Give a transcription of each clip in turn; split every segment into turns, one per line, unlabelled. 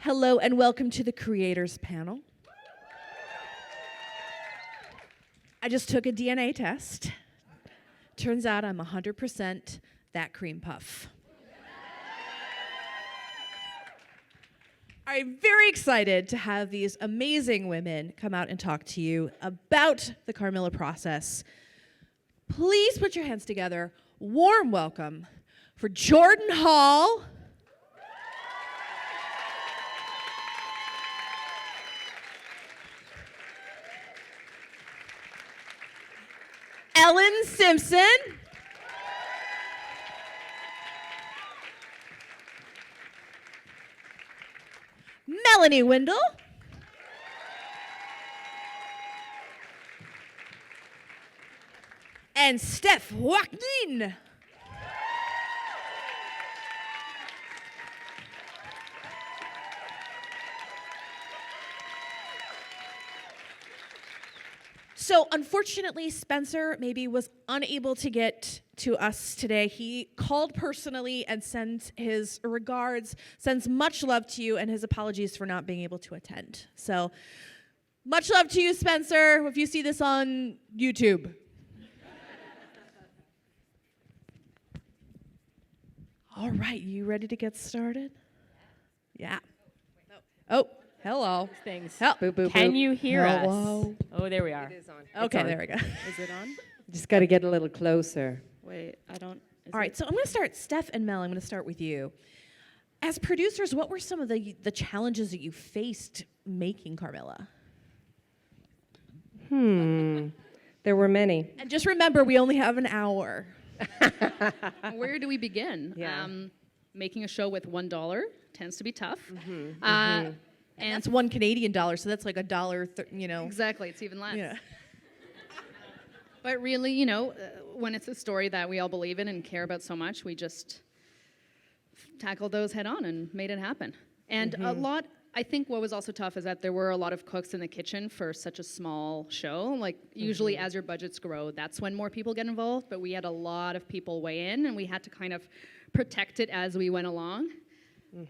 Hello and welcome to the Creators Panel. I just took a DNA test. Turns out I'm 100% that cream puff. I'm very excited to have these amazing women come out and talk to you about the Carmilla process. Please put your hands together. Warm welcome for Jordan Hall, Ellen Simpson, Melanie Windle, and Stephanie Ouaknine. So unfortunately, Spencer maybe was unable to get to us today. He called personally and sent his regards, sends much love to you, and his apologies for not being able to attend. So much love to you, Spencer, if you see this on YouTube. All right, you ready to get started? Yeah. Oh. Hello.
Things.
Boop, boop, boop.
Can you hear
Hello.
us? Oh, there we are.
It is on.
Okay,
It's on.
there we go.
Is it on?
Just got to get a little closer.
Wait, I don't.
All right, so I'm going to start, Steph and Mel, I'm going to start with you. As producers, what were some of the challenges that you faced making Carmilla?
There were many.
And just remember, we only have an hour.
Where do we begin?
Yeah.
Making a show with $1 tends to be tough.
And that's $1 Canadian, so that's like $1,
Exactly, it's even less.
Yeah.
But really, when it's a story that we all believe in and care about so much, we just tackled those head on and made it happen. And I think what was also tough is that there were a lot of cooks in the kitchen for such a small show. Like, usually as your budgets grow, that's when more people get involved. But we had a lot of people weigh in, and we had to kind of protect it as we went along.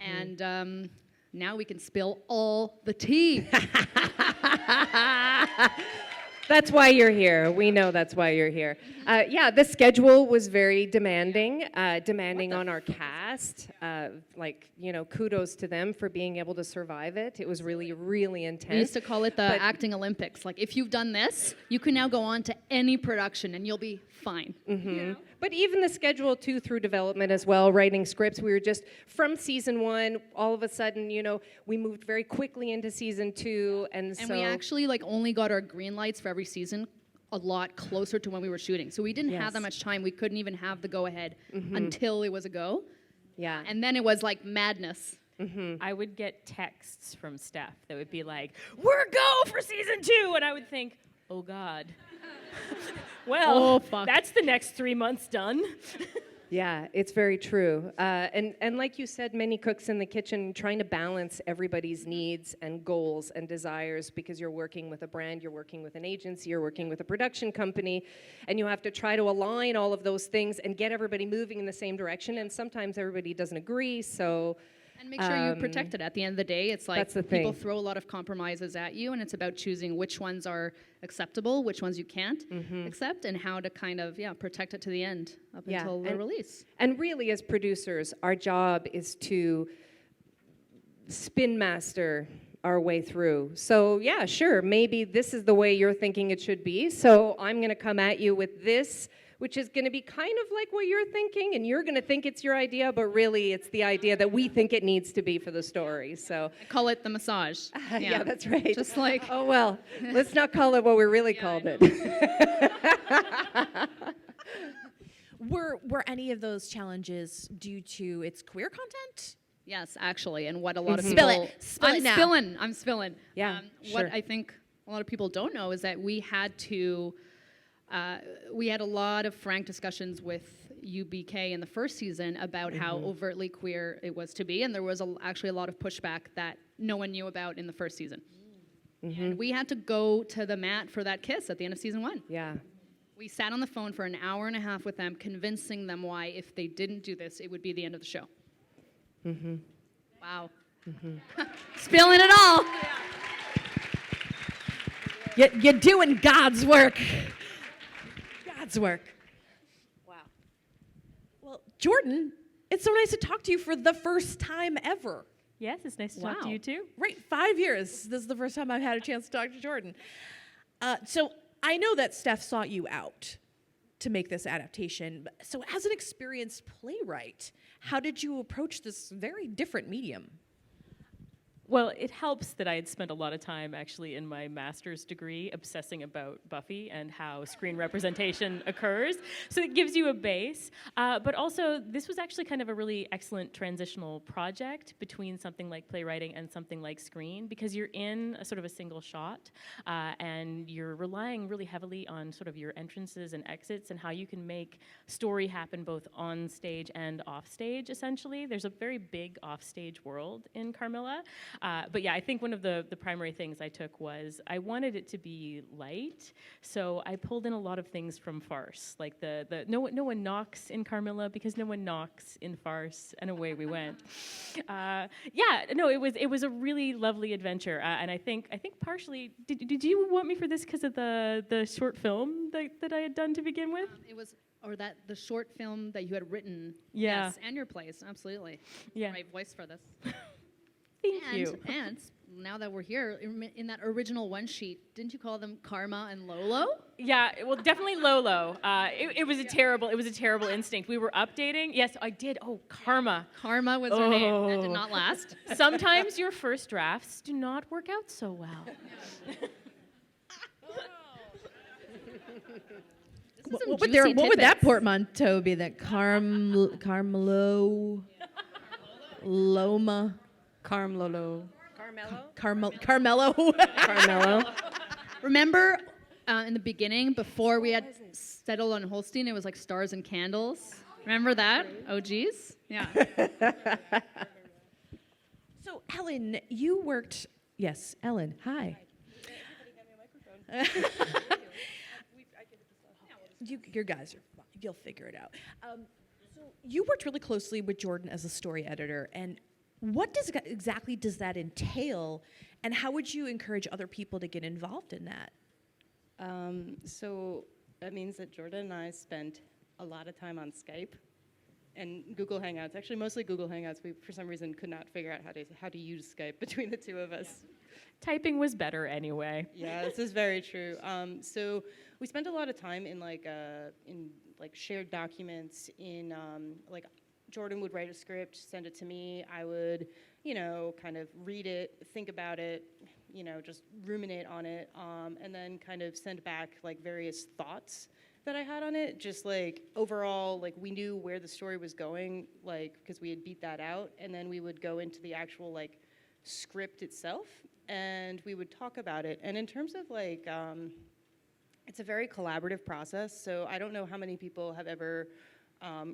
And now we can spill all the tea.
That's why you're here. We know that's why you're here. The schedule was very demanding on our cast. Kudos to them for being able to survive it. It was really, really intense.
We used to call it the acting Olympics. Like, if you've done this, you can now go on to any production and you'll be fine.
But even the schedule, too, through development as well, writing scripts, we were just, from season 1, all of a sudden, we moved very quickly into season 2, and so...
And we actually, only got our green lights for every season a lot closer to when we were shooting. So we didn't have that much time. We couldn't even have the go-ahead until it was a go.
Yeah.
And then it was like madness.
I would get texts from Steph that would be like, "We're go for season 2," and I would think, "Oh God." Well, that's the next 3 months done.
Yeah, it's very true. And like you said, many cooks in the kitchen trying to balance everybody's needs and goals and desires, because you're working with a brand, you're working with an agency, you're working with a production company, and you have to try to align all of those things and get everybody moving in the same direction, and sometimes everybody doesn't agree, so...
And make sure you protect it. At the end of the day, it's like
that's the
people
thing.
throw a lot of compromises at you, and it's about choosing which ones are acceptable, which ones you can't accept, and how to kind of protect it to the end up until the release.
And really, as producers, our job is to spin master our way through. So yeah, sure, maybe this is the way you're thinking it should be, so I'm going to come at you with this, which is going to be kind of like what you're thinking, and you're going to think it's your idea, but really it's the idea that we think it needs to be for the story. So
I call it the massage.
yeah, that's right.
Just like...
Oh, well, let's not call it what we really called it.
Were any of those challenges due to its queer content?
Yes, actually, and what a lot of people...
Spill it. Spill it now.
I'm spilling.
Yeah,
What
sure.
I think a lot of people don't know is that we had to... we had a lot of frank discussions with UBK in the first season about how overtly queer it was to be, and there was actually a lot of pushback that no one knew about in the first season. And we had to go to the mat for that kiss at the end of season 1.
Yeah.
We sat on the phone for an hour and a half with them, convincing them why, if they didn't do this, it would be the end of the show. Wow. Spilling it all.
You're doing God's work. God's work. Wow. Well, Jordan, it's so nice to talk to you for the first time ever.
Yes, it's nice to talk to you too.
Right, 5 years. This is the first time I've had a chance to talk to Jordan. So I know that Steph sought you out to make this adaptation. So as an experienced playwright, how did you approach this very different medium?
Well, it helps that I had spent a lot of time actually in my master's degree obsessing about Buffy and how screen representation occurs. So it gives you a base. But also, this was actually kind of a really excellent transitional project between something like playwriting and something like screen, because you're in a sort of a single shot and you're relying really heavily on sort of your entrances and exits and how you can make story happen both on stage and off stage, essentially. There's a very big offstage world in Carmilla. But yeah, I think one of the primary things I took was I wanted it to be light, so I pulled in a lot of things from farce, like the no one knocks in Carmilla because no one knocks in farce, and away we went. It was a really lovely adventure, and I think partially did you want me for this because of the short film that I had done to begin with?
The short film that you had written.
Yeah.
Yes, and your plays, absolutely.
Yeah.
Right voice for this.
Thank you.
And now that we're here, in that original one sheet, didn't you call them Karma and Lolo?
Yeah, well, definitely Lolo. It was a terrible instinct. We were updating. Yes, I did. Oh, Karma.
Karma was her name. That did not last.
Sometimes your first drafts do not work out so well.
What would that portmanteau be? That Carmelo, Loma,
Carmelo.
Carmelo.
Remember in the beginning, before we had settled on Holstein, it was like stars and candles. Remember that? Oh, geez. Yeah.
So, Ellen, you worked... Yes, Ellen, hi. You guys are fine. You'll figure it out. So you worked really closely with Jordan as a story editor, and what exactly does that entail, and how would you encourage other people to get involved in that?
So that means that Jordan and I spent a lot of time on Skype and Google Hangouts. Actually, mostly Google Hangouts. We, for some reason, could not figure out how to use Skype between the two of us.
Typing was better anyway.
Yeah, this is very true. So we spent a lot of time in shared documents. Jordan would write a script, send it to me. I would, kind of read it, think about it, just ruminate on it, and then kind of send back various thoughts that I had on it. Just overall, we knew where the story was going, because we had beat that out, and then we would go into the actual script itself, and we would talk about it. And in terms of it's a very collaborative process. So I don't know how many people have ever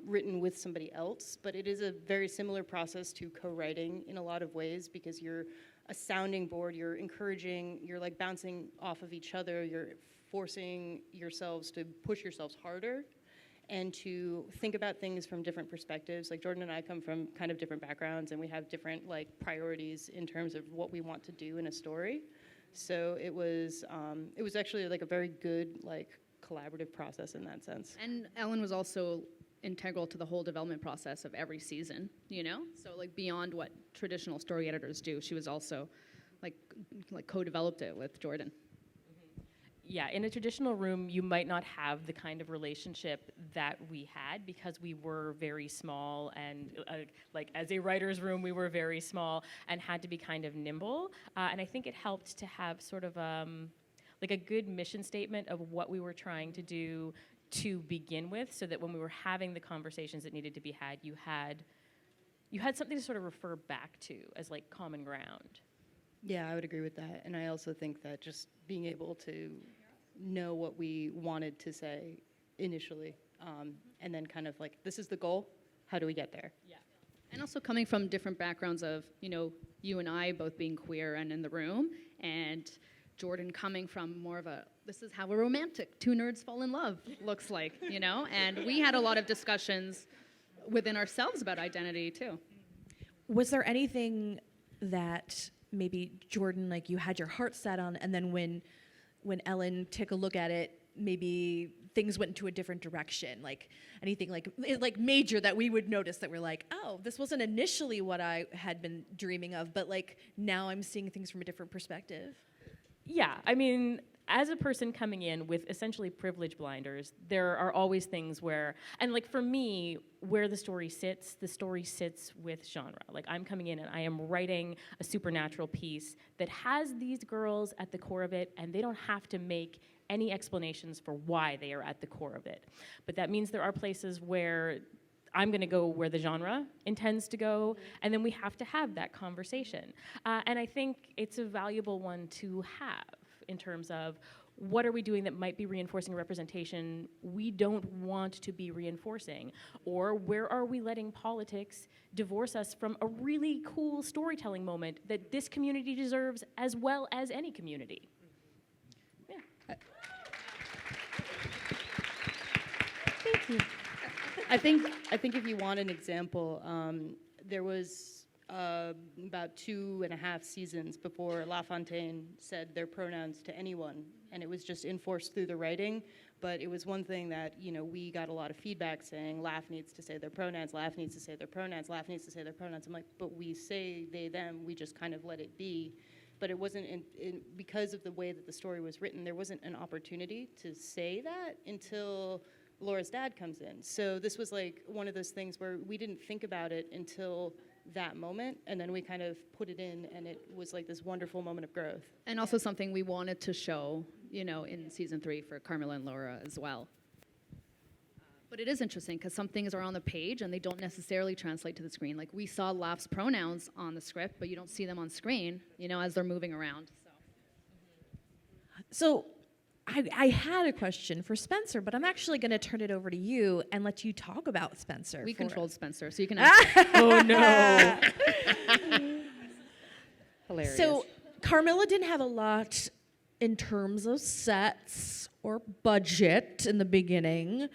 written with somebody else, but it is a very similar process to co-writing in a lot of ways, because you're a sounding board, you're encouraging, you're bouncing off of each other, you're forcing yourselves to push yourselves harder and to think about things from different perspectives. Jordan and I come from kind of different backgrounds, and we have different priorities in terms of what we want to do in a story. So it was actually a very good collaborative process in that sense.
And Ellen was also integral to the whole development process of every season, So beyond what traditional story editors do, she was also co-developed it with Jordan.
Yeah, in a traditional room, you might not have the kind of relationship that we had because we were very small, and as a writer's room, we were very small and had to be kind of nimble. And I think it helped to have sort of a good mission statement of what we were trying to do to begin with, so that when we were having the conversations that needed to be had, you had something to sort of refer back to as common ground.
Yeah, I would agree with that. And I also think that just being able to know what we wanted to say initially, and then kind of this is the goal, how do we get there?
Yeah.
And also coming from different backgrounds of, you and I both being queer and in the room, and Jordan coming from more of this is how a romantic two nerds fall in love looks like, And we had a lot of discussions within ourselves about identity, too.
Was there anything that maybe Jordan, like you had your heart set on, and then when Ellen took a look at it, maybe things went into a different direction? Like anything like major that we would notice that we're like, oh, this wasn't initially what I had been dreaming of, but like now I'm seeing things from a different perspective.
Yeah, I mean, as a person coming in with essentially privilege blinders, there are always things where, and like for me, where the story sits with genre. Like I'm coming in and I am writing a supernatural piece that has these girls at the core of it, and they don't have to make any explanations for why they are at the core of it. But that means there are places where I'm going to go where the genre intends to go, and then we have to have that conversation. And I think it's a valuable one to have in terms of what are we doing that might be reinforcing a representation we don't want to be reinforcing, or where are we letting politics divorce us from a really cool storytelling moment that this community deserves as well as any community. Yeah.
Thank you. I think if you want an example, there was about 2.5 seasons before La Fontaine said their pronouns to anyone, and it was just enforced through the writing. But it was one thing that, you know, we got a lot of feedback saying Laugh needs to say their pronouns, Laugh needs to say their pronouns, Laugh needs to say their pronouns. I'm like, but we say they, them, we just kind of let it be. But it wasn't, because of the way that the story was written, there wasn't an opportunity to say that until Laura's dad comes in. So this was like one of those things where we didn't think about it until that moment, and then we kind of put it in, and it was like this wonderful moment of growth.
And also something we wanted to show, you know, in season 3 for Carmilla and Laura as well. But it is interesting because some things are on the page and they don't necessarily translate to the screen. Like we saw Laugh's pronouns on the script, but you don't see them on screen, you know, as they're moving around.
So I had a question for Spencer, but I'm actually going to turn it over to you and let you talk about Spencer.
We controlled
us.
Spencer, so you can ask.
Oh no.
Hilarious.
So Carmilla didn't have a lot in terms of sets or budget in the beginning,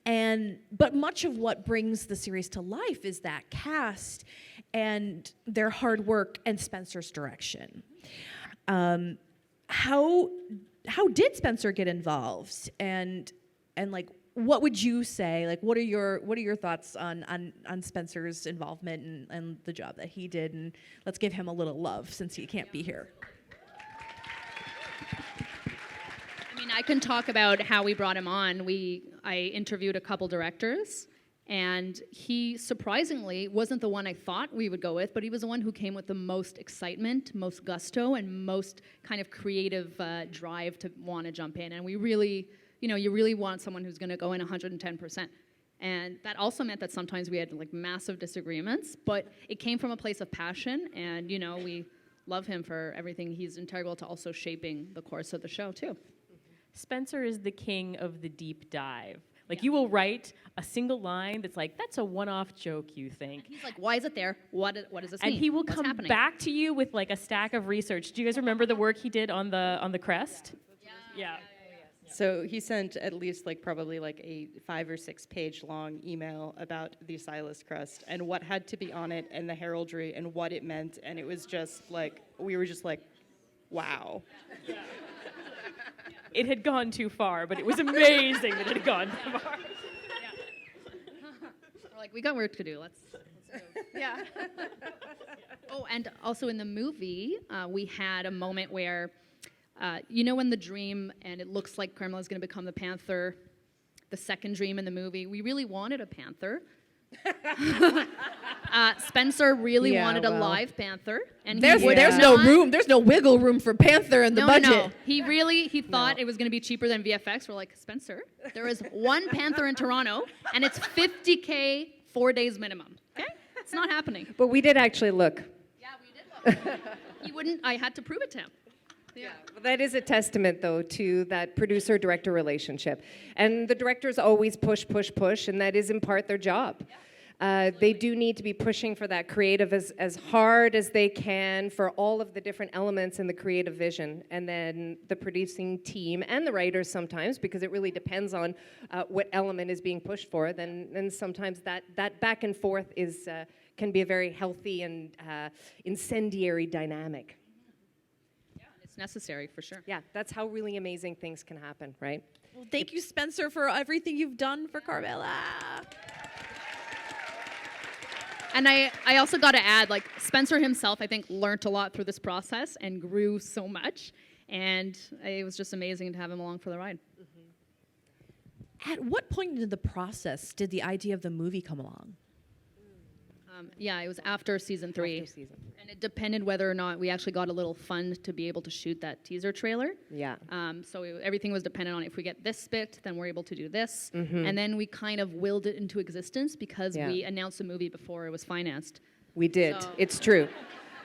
but much of what brings the series to life is that cast and their hard work and Spencer's direction. How did Spencer get involved, and like what would you say? Like what are your thoughts on Spencer's involvement and the job that he did? And let's give him a little love since he can't be here.
I mean, I can talk about how we brought him on. I interviewed a couple directors, and he surprisingly wasn't the one I thought we would go with, but he was the one who came with the most excitement, most gusto, and most kind of creative drive to want to jump in. And we really, you know, you really want someone who's going to go in 110%. And that also meant that sometimes we had like massive disagreements, but it came from a place of passion, and, you know, we love him for everything. He's integral to also shaping the course of the show, too.
Spencer is the king of the deep dive. Like, you will write a single line that's like, that's a one-off joke, you think.
And he's like, why is it there? What does this mean?
And he will
What's
come
happening?
back to you with like a stack of research. Do you guys remember the work he did on the crest? Yeah.
So he sent at least like probably like a 5 or 6 page long email about the Silas crest and what had to be on it and the heraldry and what it meant. And it was just like, we were just like, wow.
Yeah. It had gone too far, but it was amazing that it had gone too far.
We're like, we got work to do. Let's go.
Yeah.
Oh, and also in the movie, we had a moment where, you know, in the dream, and it looks like Carmilla's going to become the panther, the second dream in the movie, we really wanted a panther. Spencer really wanted a live panther, and
There's no room. There's no wiggle room for panther in the budget.
No. He thought it was going to be cheaper than VFX. We're like, Spencer, there is one panther in Toronto, and it's $50K 4 days minimum. Okay, it's not happening.
But we did actually look.
Yeah, we did look. He wouldn't. I had to prove it to him. Yeah.
Well, that is a testament, though, to that producer-director relationship. And the directors always push, and that is in part their job. They do need to be pushing for that creative as hard as they can for all of the different elements in the creative vision. And then the producing team and the writers sometimes, because it really depends on what element is being pushed for, then sometimes that back and forth can be a very healthy and incendiary dynamic.
Yeah, it's necessary for sure.
Yeah, that's how really amazing things can happen, right?
Well, thank you, Spencer, for everything you've done for Carmilla.
And I also got to add, like, Spencer himself, I think, learned a lot through this process and grew so much. And it was just amazing to have him along for the ride.
At what point in the process did the idea of the movie come along?
Yeah, it was after season 3.
After season 3.
And it depended whether or not we actually got a little fund to be able to shoot that teaser trailer.
Yeah.
So everything was dependent on if we get this bit, then we're able to do this. And then we kind of willed it into existence because we announced the movie before it was financed.
We did.
So-
It's true.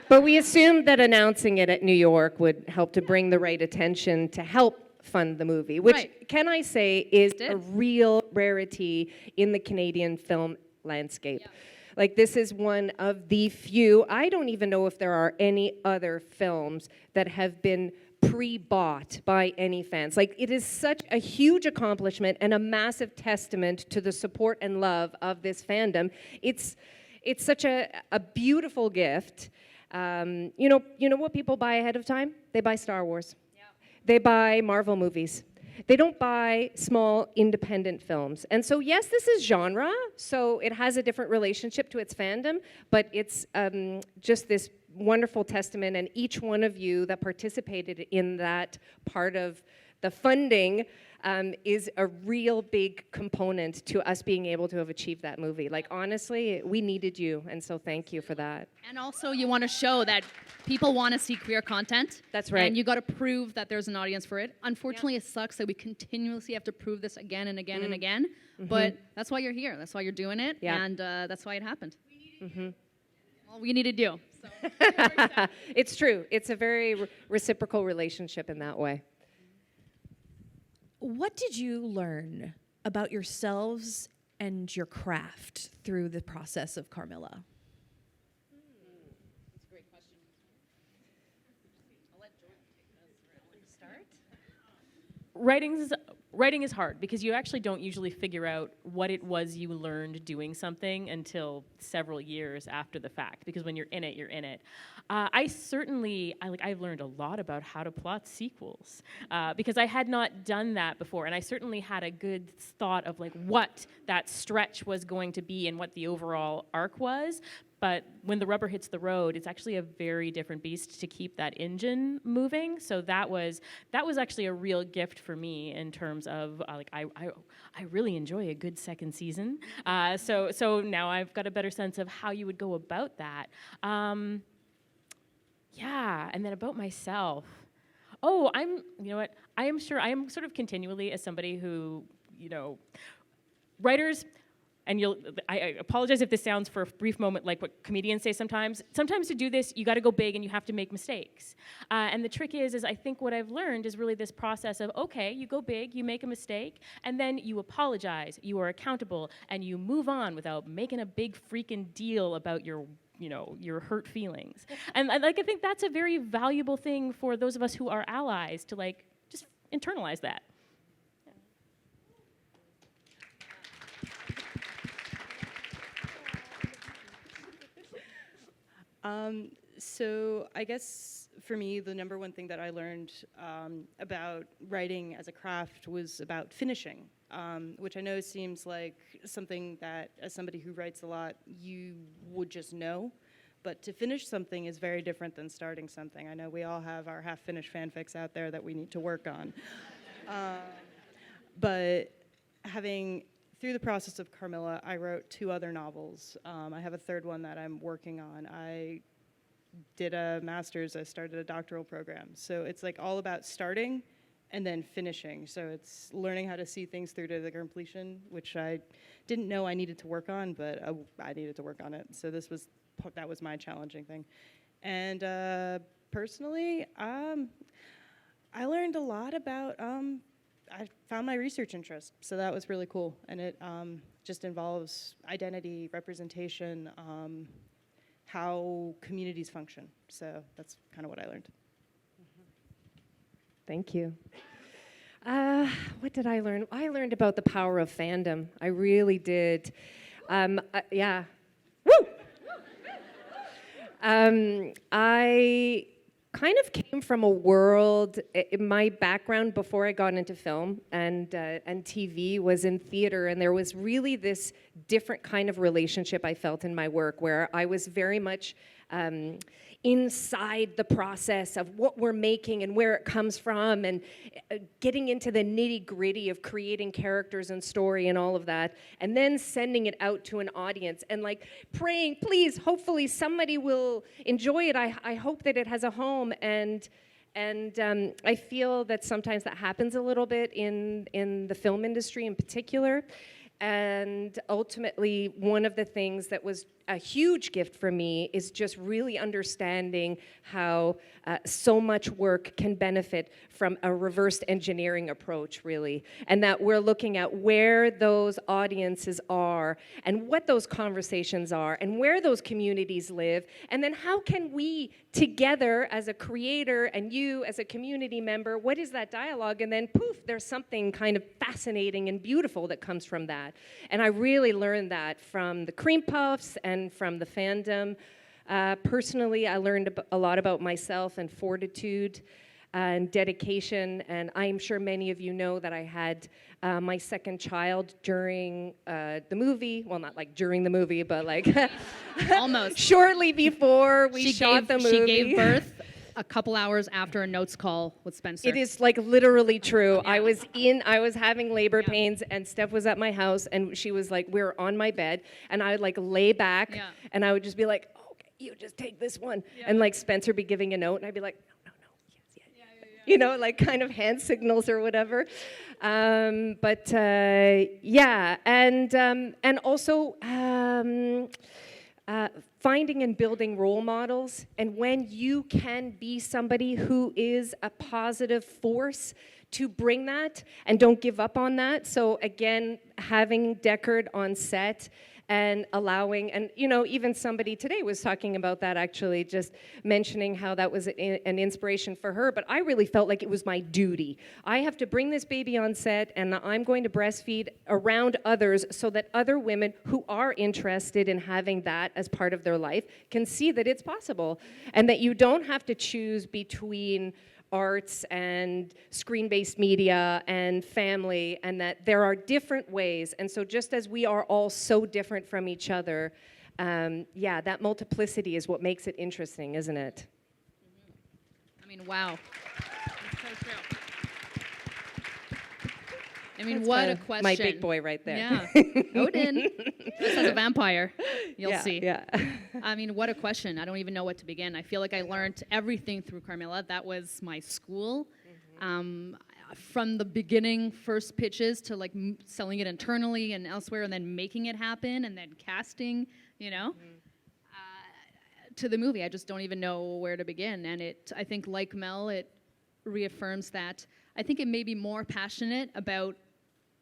But we assumed that announcing it at New York would help to bring the right attention to help fund the movie, which,
Right.
can I say, is
Did.
a real rarity in the Canadian film landscape. Like, this is one of the few, I don't even know if there are any other films that have been pre-bought by any fans. Like, it is such a huge accomplishment and a massive testament to the support and love of this fandom. It's such a beautiful gift. You know what people buy ahead of time? They buy Star Wars. They buy Marvel movies. They don't buy small independent films. And so, yes, this is genre, so it has a different relationship to its fandom, but it's just this wonderful testament, and each one of you that participated in that part of the funding is a real big component to us being able to have achieved that movie. Like, honestly, we needed you, and so thank you for that.
And also, you want to show that people want to see queer content.
That's right.
And you got to prove that there's an audience for it. Unfortunately, it sucks that we continuously have to prove this again and again and again. But that's why you're here. That's why you're doing it.
Yeah.
And that's why it happened. Well, we needed you. So.
It's true. It's a very reciprocal relationship in that way.
What did you learn about yourselves and your craft through the process of Carmilla?
That's a great question. I'll let Jordan start.
Writing is hard because you actually don't usually figure out what it was you learned doing something until several years after the fact, because when you're in it, you're in it. I've learned a lot about how to plot sequels because I had not done that before, and I certainly had a good thought of like what that stretch was going to be and what the overall arc was. But when the rubber hits the road, it's actually a very different beast to keep that engine moving. So that was actually a real gift for me in terms of I really enjoy a good second season. So now I've got a better sense of how you would go about that. And then about myself. Oh, I am sort of continually as somebody who, writers. And I apologize if this sounds for a brief moment like what comedians say sometimes. Sometimes to do this, you got to go big and you have to make mistakes. And the trick is I think what I've learned is really this process of, okay, you go big, you make a mistake, and then you apologize, you are accountable, and you move on without making a big freaking deal about your hurt feelings. And I think that's a very valuable thing for those of us who are allies to just internalize that.
So I guess for me, the number one thing that I learned about writing as a craft was about finishing, which I know seems like something that, as somebody who writes a lot, you would just know. But to finish something is very different than starting something. I know we all have our half-finished fanfics out there that we need to work on. But through the process of Carmilla, I wrote 2 other novels. I have a 3rd one that I'm working on. I did a master's, I started a doctoral program. So it's like all about starting and then finishing. So it's learning how to see things through to the completion, which I didn't know I needed to work on, but I needed to work on it. So that was my challenging thing. And personally, I learned a lot about, I found my research interest, so that was really cool. And just involves identity, representation, how communities function. So that's kind of what I learned.
Thank you. What did I learn? I learned about the power of fandom. I really did. Yeah. Woo! I kind of came from a world, my background before I got into film and TV was in theater, and there was really this different kind of relationship I felt in my work where I was very much inside the process of what we're making and where it comes from, and getting into the nitty-gritty of creating characters and story and all of that, and then sending it out to an audience and like praying, please, hopefully somebody will enjoy it. I hope that it has a home, and I feel that sometimes that happens a little bit in the film industry in particular. And ultimately, one of the things that was a huge gift for me is just really understanding how so much work can benefit from a reverse engineering approach, really. And that we're looking at where those audiences are and what those conversations are and where those communities live. And then how can we together as a creator and you as a community member, what is that dialogue? And then poof, there's something kind of fascinating and beautiful that comes from that. And I really learned that from the Cream Puffs and from the fandom. Personally, I learned a lot about myself and fortitude and dedication. And I'm sure many of you know that I had my second child during the movie. Well, not like during the movie, but like
Almost.
Shortly before we shot the movie.
She gave birth a couple hours after a notes call with Spencer.
It is like literally true. I was having labor pains, and Steph was at my house, and she was like, we were on my bed, and I would like lay back, and I would just be like, okay, you just take this one. And like Spencer be giving a note, and I'd be like, no, yes. You know, like kind of hand signals or whatever. And also, finding and building role models, and when you can be somebody who is a positive force to bring that and don't give up on that. So again, having Deckard on set and allowing, and you know, even somebody today was talking about that actually, just mentioning how that was an inspiration for her, but I really felt like it was my duty. I have to bring this baby on set, and I'm going to breastfeed around others so that other women who are interested in having that as part of their life can see that it's possible, and that you don't have to choose between arts and screen-based media and family, and that there are different ways. And so just as we are all so different from each other, that multiplicity is what makes it interesting, isn't it?
I mean, wow. That's so true. I mean, what a question.
My big boy right there.
Yeah. Odin. This is a vampire. You'll see.
Yeah.
I mean, what a question. I don't even know what to begin. I feel like I learned everything through Carmilla. That was my school. From the beginning, first pitches to like selling it internally and elsewhere, and then making it happen, and then casting, you know, to the movie. I just don't even know where to begin. And I think like Mel, it reaffirms that. I think it may be more passionate about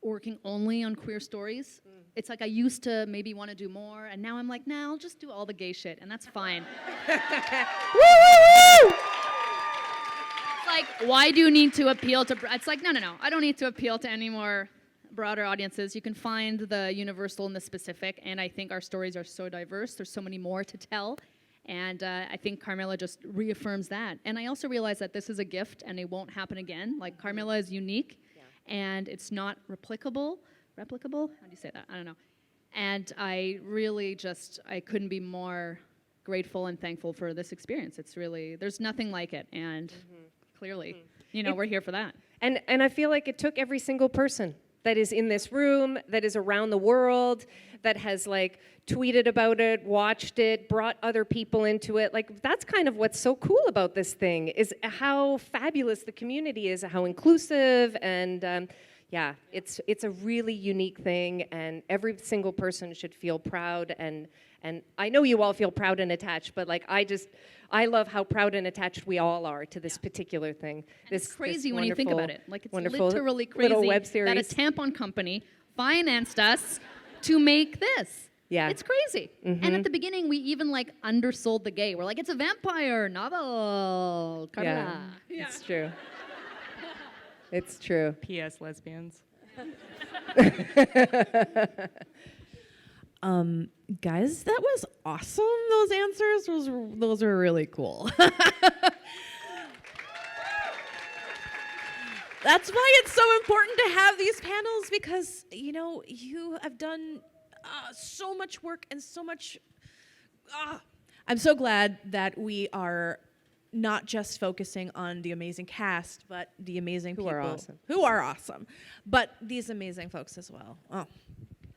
working only on queer stories. It's like I used to maybe want to do more, and now I'm like, nah, I'll just do all the gay shit, and that's fine. It's like, why do you need to appeal to... It's like, no, I don't need to appeal to any more broader audiences. You can find the universal and the specific, and I think our stories are so diverse. There's so many more to tell, and I think Carmilla just reaffirms that. And I also realize that this is a gift, and it won't happen again. Like, Carmilla is unique, and it's not replicable. Replicable? How do you say that? I don't know. And I really I couldn't be more grateful and thankful for this experience. It's really, there's nothing like it. And clearly, you know, we're here for that.
And I feel like it took every single person that is in this room, that is around the world, that has like tweeted about it, watched it, brought other people into it. Like, that's kind of what's so cool about this thing, is how fabulous the community is, how inclusive, and it's a really unique thing, and every single person should feel proud, and I know you all feel proud and attached, but like I love how proud and attached we all are to this particular thing.
It's crazy when you think about it. Like, it's
wonderful
literally crazy
little web series
that a tampon company financed us to make this.
Yeah.
It's crazy. And at the beginning, we even like undersold the gay. We're like, it's a vampire novel. Carmilla.
Yeah, it's true. It's true.
P.S. lesbians.
Guys, that was awesome. Those answers, those were really cool. That's why it's so important to have these panels, because, you know, you have done so much work and so much. I'm so glad that we are not just focusing on the amazing cast, but the amazing people who are awesome, but these amazing folks as well. Oh.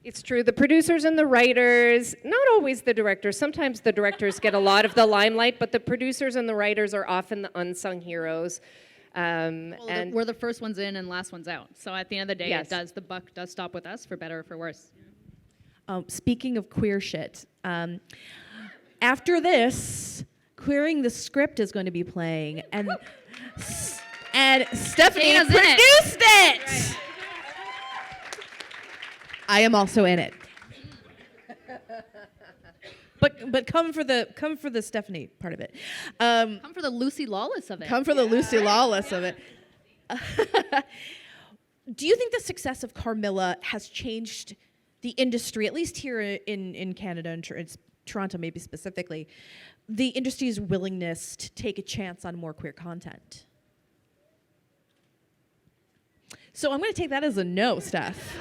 It's true. The producers and the writers, not always the directors. Sometimes the directors get a lot of the limelight, but the producers and the writers are often the unsung heroes.
And we're the first ones in and last ones out. So at the end of the day,
Yes.
the buck does stop with us, for better or for worse.
Speaking of queer shit, after this, Queering the Script is going to be playing, and Stephanie
Dana's in it.
produced it. I am also in it. But come for the Stephanie part of it.
Come for the Lucy Lawless of it.
Come for the Lucy Lawless of it. Do you think the success of Carmilla has changed the industry, at least here in Canada and Toronto maybe specifically, the industry's willingness to take a chance on more queer content? So I'm going to take that as a no, Steph.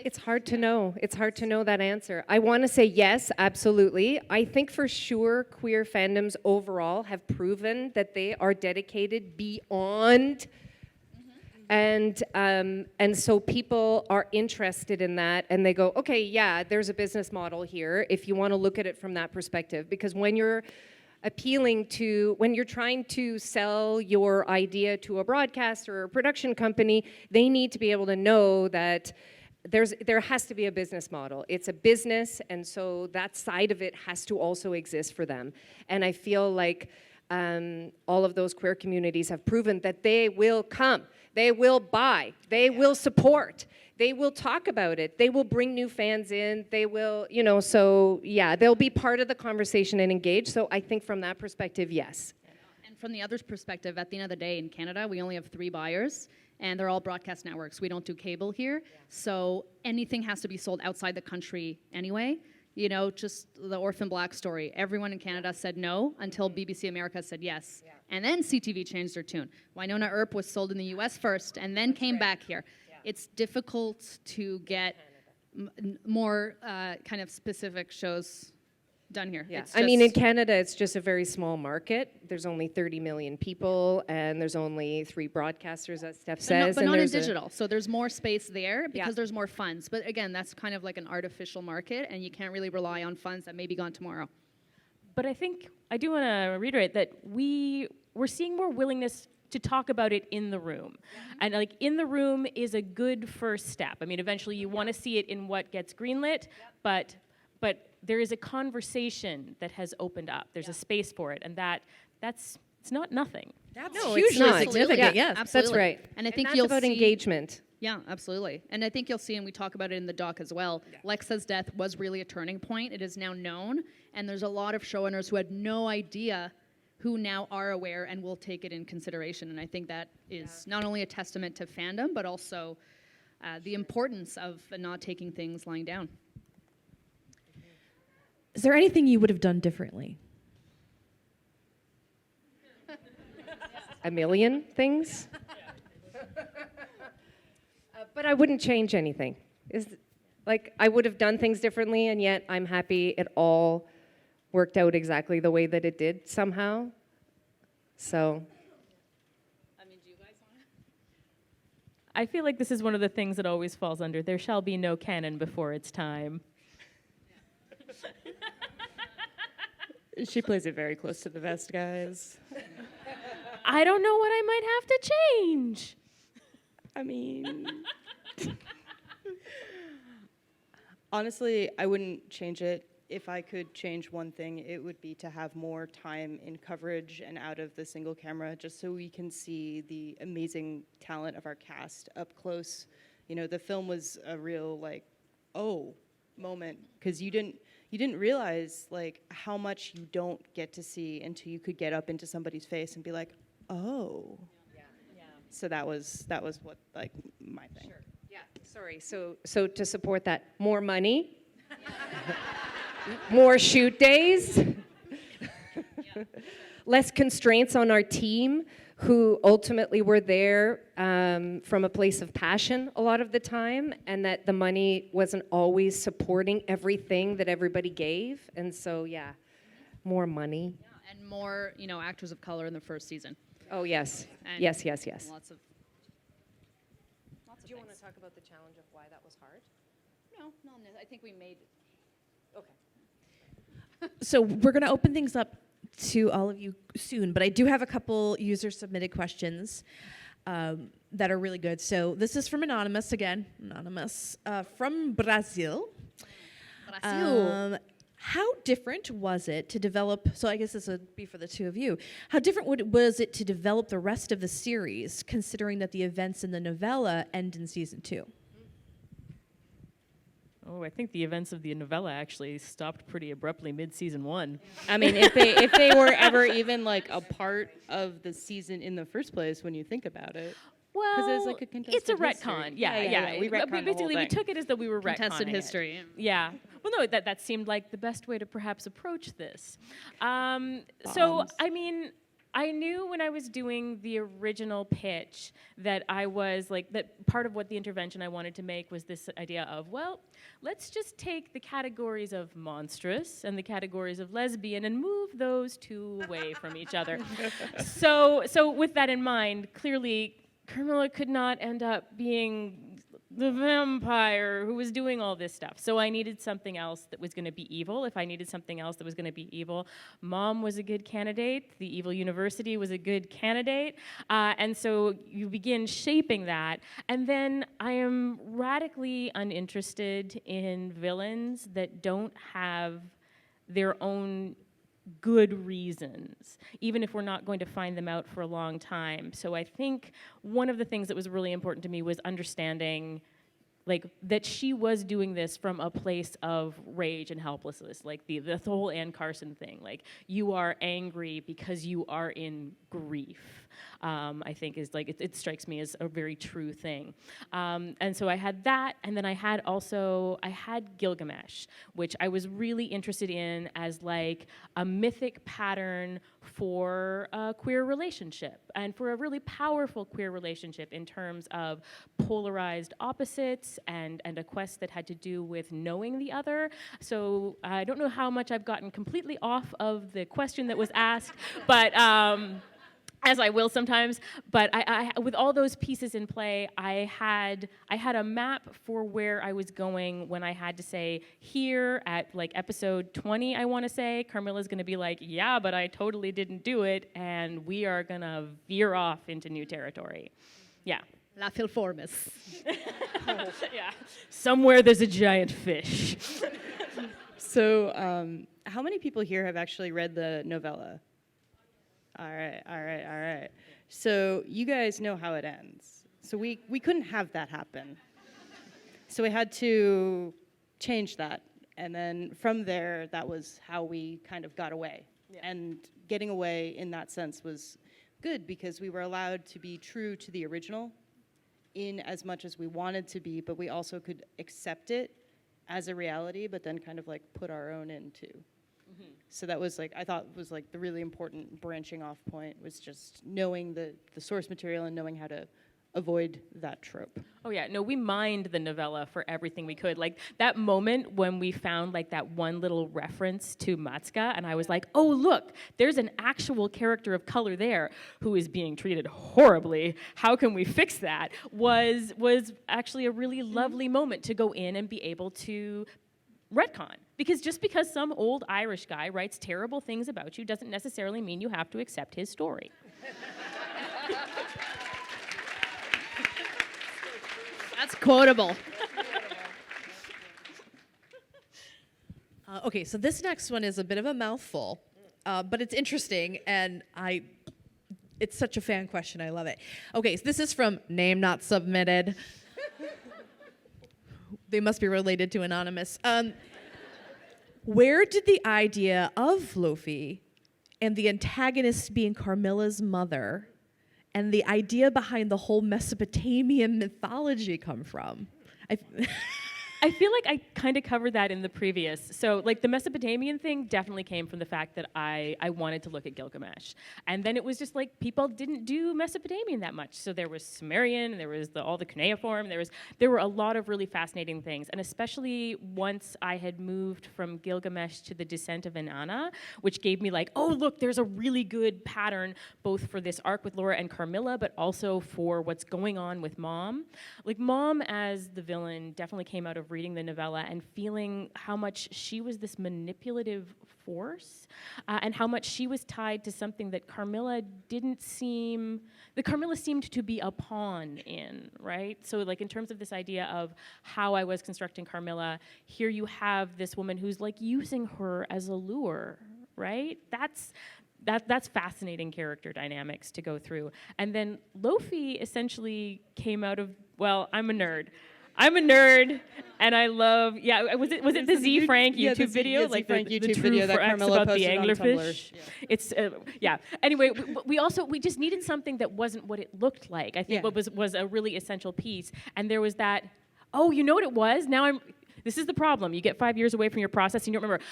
It's hard to know. It's hard to know that answer. I want to say yes, absolutely. I think for sure queer fandoms overall have proven that they are dedicated beyond, and so people are interested in that, and they go, okay, yeah, there's a business model here if you want to look at it from that perspective. Because when you're when you're trying to sell your idea to a broadcaster or a production company, they need to be able to know that there has to be a business model. It's a business, and so that side of it has to also exist for them. And I feel like all of those queer communities have proven that they will come, they will buy, they will support, they will talk about it, they will bring new fans in, they will, so yeah, they'll be part of the conversation and engage. So I think from that perspective, yes.
And from the other's perspective, at the end of the day, in Canada, we only have 3 buyers, and they're all broadcast networks. We don't do cable here, so anything has to be sold outside the country anyway. Just the Orphan Black story. Everyone in Canada said no until BBC America said yes. And then CTV changed their tune. Winona Earp was sold in the US first and then came back here. It's difficult to get more kind of specific shows done here.
Yeah. I mean, in Canada, it's just a very small market. There's only 30 million people, and there's only 3 broadcasters, as Steph says.
But not in digital. So there's more space there because there's more funds. But again, that's kind of like an artificial market, and you can't really rely on funds that may be gone tomorrow.
But I think I do want to reiterate that we're seeing more willingness to talk about it in the room. And like in the room is a good first step. I mean, eventually you want to see it in what gets greenlit, but there is a conversation that has opened up. There's a space for it, and it's not nothing.
That's
No,
hugely
it's not.
significant.
Yeah,
Yes,
absolutely.
That's right.
And I think
that's
you'll
about
see
engagement.
Yeah, absolutely. And I think you'll see, and we talk about it in the doc as well, Lexa's death was really a turning point. It is now known, and there's a lot of showrunners who had no idea who now are aware and will take it in consideration. And I think that is not only a testament to fandom, but also the importance of not taking things lying down.
Is there anything you would have done differently?
A million things. But I wouldn't change anything. I would have done things differently, and yet I'm happy it all worked out exactly the way that it did somehow. So.
I mean, do you guys want to?
I feel like this is one of the things that always falls under there shall be no canon before its time.
She plays it very close to the vest, guys.
I don't know what I might have to change.
I mean,
Honestly, I wouldn't change it. If I could change one thing, it would be to have more time in coverage and out of the single camera, just so we can see the amazing talent of our cast up close you know, the film was a real like, oh, moment, because you didn't realize like how much you don't get to see until you could get up into somebody's face and be like, oh. So that was what like my thing.
Sure. Yeah. Sorry. So to support that, more money, more shoot days, less constraints on our team, who ultimately were there from a place of passion a lot of the time, and that the money wasn't always supporting everything that everybody gave. And so, yeah, more money.
Yeah, and more, you know, actors of color in the first season.
Oh, yes.
And
Yes.
Lots of
Do you want to talk about the challenge of why that was hard?
No, I think we made.
Okay.
So we're going to open things up to all of you soon, but I do have a couple user-submitted questions that are really good. So this is from Anonymous again. Anonymous from Brazil. How different was it to develop, so I guess this would be for the two of you, how different was it to develop the rest of the series, considering that the events in the novella end in season 2?
Oh, I think the events of the novella actually stopped pretty abruptly mid-season 1.
I mean, if they were ever even like a part of the season in the first place, when you think about it.
Well,
it's like a contested
it's a
history.
retcon. Yeah.
We retconned the whole
basically we
thing.
took it as though we were
Contested
retconning
history.
It. Yeah. Well, no, that seemed like the best way to perhaps approach this. So, I mean, I knew when I was doing the original pitch that I was like, that part of what the intervention I wanted to make was this idea of, well, let's just take the categories of monstrous and the categories of lesbian and move those two away from each other. So with that in mind, clearly Carmilla could not end up being the vampire who was doing all this stuff. So I needed something else that was going to be evil. If I needed something else that was going to be evil, Mom was a good candidate. The Evil University was a good candidate. And so you begin shaping that. And then I am radically uninterested in villains that don't have their own good reasons, even if we're not going to find them out for a long time. So I think one of the things that was really important to me was understanding like that she was doing this from a place of rage and helplessness, like the whole Ann Carson thing, like you are angry because you are in grief. I think is like it strikes me as a very true thing. And so I had that, and then I had Gilgamesh, which I was really interested in as like a mythic pattern for a queer relationship, and for a really powerful queer relationship in terms of polarized opposites and a quest that had to do with knowing the other. So I don't know how much I've gotten completely off of the question that was asked, but as I will sometimes, but I with all those pieces in play, I had a map for where I was going when I had to say, here at like episode 20, I want to say, Carmilla's going to be like, yeah, but I totally didn't do it, and we are going to veer off into new territory. Yeah.
La Filformis.
Yeah. Somewhere there's a giant fish.
So, how many people here have actually read the novella? All right. So you guys know how it ends. So we couldn't have that happen. So we had to change that. And then from there, that was how we kind of got away. Yeah. And getting away in that sense was good because we were allowed to be true to the original in as much as we wanted to be, but we also could accept it as a reality, but then kind of like put our own in too. Mm-hmm. So that was like, I thought was like the really important branching off point was just knowing the source material and knowing how to avoid that trope.
Oh yeah, no, we mined the novella for everything we could. Like that moment when we found like that one little reference to Matsuka, and I was like, oh look, there's an actual character of color there who is being treated horribly. How can we fix that? Was actually a really lovely moment to go in and be able to retcon. Because just because some old Irish guy writes terrible things about you doesn't necessarily mean you have to accept his story.
That's quotable.
Okay, so this next one is a bit of a mouthful, but it's interesting, and it's such a fan question. I love it. Okay, so this is from Name Not Submitted. They must be related to Anonymous. Where did the idea of Lofi and the antagonist being Carmilla's mother and the idea behind the whole Mesopotamian mythology come from?
I feel like I kind of covered that in the previous. So like the Mesopotamian thing definitely came from the fact that I wanted to look at Gilgamesh. And then it was just like people didn't do Mesopotamian that much. So there was Sumerian, there was all the cuneiform, there were a lot of really fascinating things. And especially once I had moved from Gilgamesh to the Descent of Inanna, which gave me like, oh look, there's a really good pattern both for this arc with Laura and Carmilla, but also for what's going on with Mom. Like Mom as the villain definitely came out of reading the novella and feeling how much she was this manipulative force and how much she was tied to something that Carmilla seemed to be a pawn in, right? So like in terms of this idea of how I was constructing Carmilla, here you have this woman who's like using her as a lure, right? That's fascinating character dynamics to go through. And then Lofi essentially came out of, well, I'm a nerd, and I love. Yeah, was it the Z Frank YouTube video,
like the
YouTube
video that Carmilla
about the
posted on
anglerfish?
Tumblr. Yeah.
It's yeah. Anyway, we just needed something that wasn't what it looked like. I think what was a really essential piece, and there was that. Oh, you know what it was? This is the problem. You get 5 years away from your process, and you don't remember.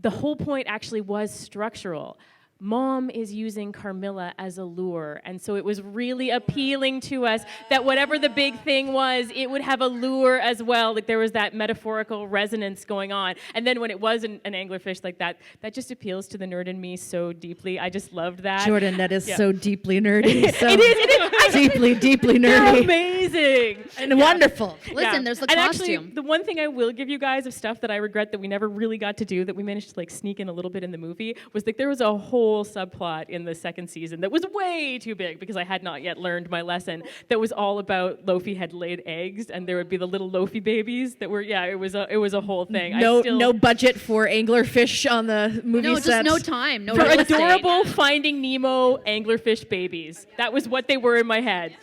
The whole point actually was structural. Mom is using Carmilla as a lure, and so it was really appealing to us that whatever the big thing was, it would have a lure as well. Like there was that metaphorical resonance going on. And then when it was an anglerfish like that just appeals to the nerd in me so deeply. I just loved that.
Jordan, that is so deeply nerdy. So
it is.
Deeply nerdy.
They're amazing.
And wonderful.
Listen, there's the
and
costume.
Actually, the one thing I will give you guys of stuff that I regret that we never really got to do, that we managed to like sneak in a little bit in the movie, was like there was a whole subplot in the second season that was way too big because I had not yet learned my lesson, that was all about Lofi had laid eggs and there would be the little Lofi babies that were, it was a whole thing.
No budget for anglerfish on the movie set.
No time. No
for
real estate.
adorable Finding Nemo anglerfish babies. That was what they were in my head.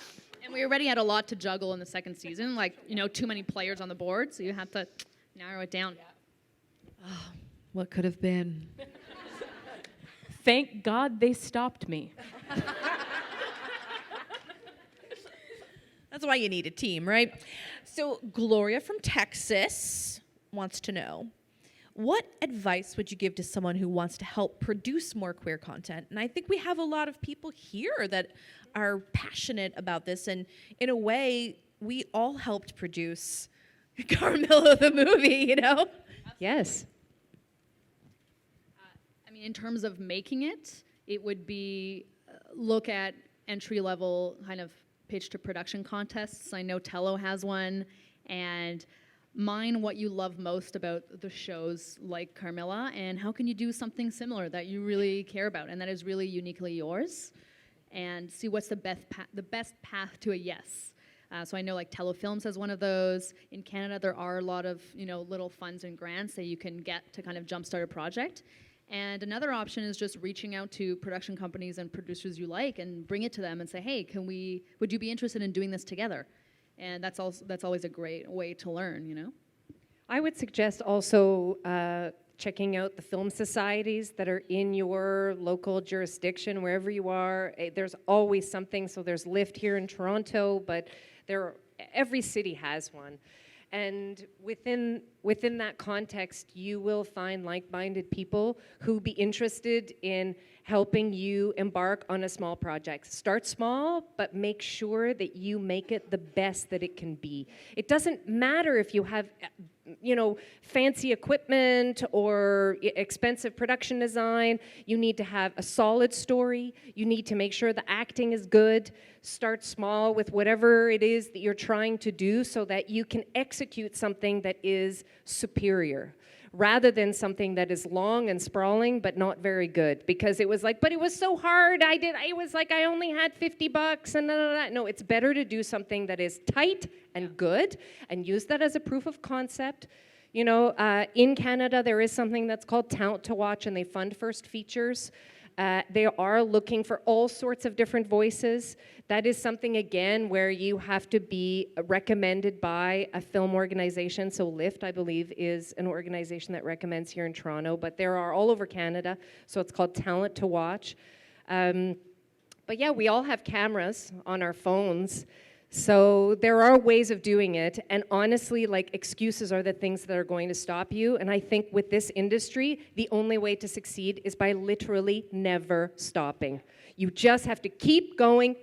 And we already had a lot to juggle in the second season, like, too many players on the board, so you have to narrow it down.
Oh, what could have been?
Thank God they stopped me.
That's why you need a team, right? So Gloria from Texas wants to know, what advice would you give to someone who wants to help produce more queer content? And I think we have a lot of people here that are passionate about this, and in a way, we all helped produce Carmilla the movie,
Yes.
In terms of making it, it would be look at entry-level kind of pitch to production contests. I know Tello has one, and mine what you love most about the shows like Carmilla, and how can you do something similar that you really care about and that is really uniquely yours, and see what's the best path to a yes. So I know like Tello Films has one of those. In Canada, there are a lot of little funds and grants that you can get to kind of jumpstart a project. And another option is just reaching out to production companies and producers you like and bring it to them and say, hey, would you be interested in doing this together? And that's always a great way to learn,
I would suggest also checking out the film societies that are in your local jurisdiction, wherever you are. There's always something. So there's LIFT here in Toronto, but every city has one. And within that context, you will find like-minded people who be interested in helping you embark on a small project. Start small, but make sure that you make it the best that it can be. It doesn't matter if you have, fancy equipment or expensive production design. You need to have a solid story. You need to make sure the acting is good. Start small with whatever it is that you're trying to do so that you can execute something that is superior, rather than something that is long and sprawling but not very good, because it was like, but it was so hard, it was like I only had $50 and No, it's better to do something that is tight and good and use that as a proof of concept. In Canada, there is something that's called Talent to Watch, and they fund first features. They are looking for all sorts of different voices. That is something, again, where you have to be recommended by a film organization. So LIFT, I believe, is an organization that recommends here in Toronto, but there are all over Canada. So it's called Talent to Watch. But yeah, we all have cameras on our phones. So there are ways of doing it, and honestly, like, excuses are the things that are going to stop you. And I think with this industry, the only way to succeed is by literally never stopping. You just have to keep going,